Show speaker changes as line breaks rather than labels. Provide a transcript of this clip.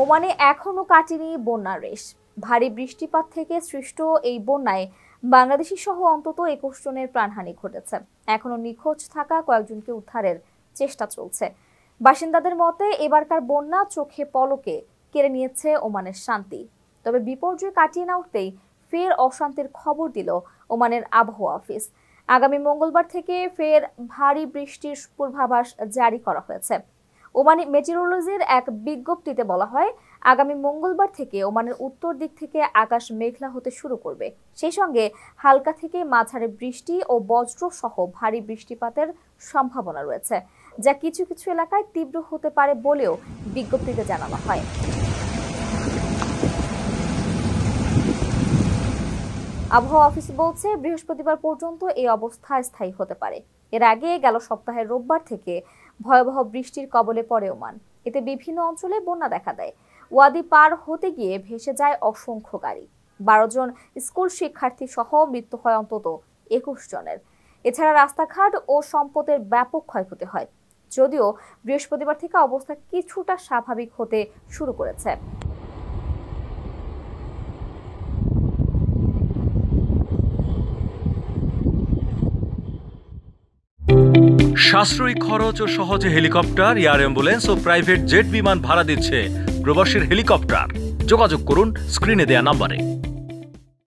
ওমানে এখনো কাটেনি বন্যার রেশ। ভারী বৃষ্টিপাত থেকে সৃষ্ট এই বন্যায় বাংলাদেশি সহ অন্তত 21 জনের প্রাণহানি ঘটেছে। এখনো নিখোঁজ থাকা কয়েকজনকে উদ্ধারের চেষ্টা চলছে। বাসিন্দাদের মতে এবারকার বন্যা চোখে পলকে কেড়ে নিয়েছে ওমানের শান্তি। তবে বিপর্যয় কাটিয়ে না উঠতেই ফের অশান্তির খবর দিল ওমানের আবহাওয়া অফিস। আগামী মঙ্গলবার থেকে ফের ভারী বৃষ্টির পূর্বাভাস জারি করা হয়েছে। ওমানি মেটিওরোলজির এক বিজ্ঞপ্তিতে বলা হয়, আগামী মঙ্গলবার থেকে ওমানের উত্তর দিক থেকে আকাশ মেঘলা হতে শুরু করবে। সেই সঙ্গে হালকা থেকে মাঝারি বৃষ্টি ও বজ্র সহ ভারী বৃষ্টিপাতের সম্ভাবনা রয়েছে, যা কিছু কিছু এলাকায় তীব্র হতে পারে বলেও বিজ্ঞপ্তিতে জানানো হয়। আবহাওয়া অফিস বলছে, বৃহস্পতিবার পর্যন্ত এই অবস্থা স্থায়ী হতে পারে। এর আগে গেল সপ্তাহের রোববার থেকে ভয়াবহ বৃষ্টির কবলে পড়ে ওমান। এতে বিভিন্ন অঞ্চলে বন্যা দেখা দেয়। ওয়াদি পার হতে গিয়ে ভেসে যায় অসংখ্য গাড়ি। 12 জন স্কুল শিক্ষার্থী সহ মৃত্যু হয় অন্তত 21 জনের। এছাড়া রাস্তাঘাট ও সম্পদের ব্যাপক ক্ষয়ক্ষতি হয়। যদিও বৃহস্পতিবার থেকে অবস্থা কিছুটা স্বাভাবিক হতে শুরু করেছে।
সাশ্রয়ী খরচ ও সহজে হেলিকপ্টার, এয়ার অ্যাম্বুলেন্স ও প্রাইভেট জেট বিমান ভাড়া দিচ্ছে প্রবাসীর হেলিকপ্টার। যোগাযোগ করুন স্ক্রিনে দেয়া নাম্বারে।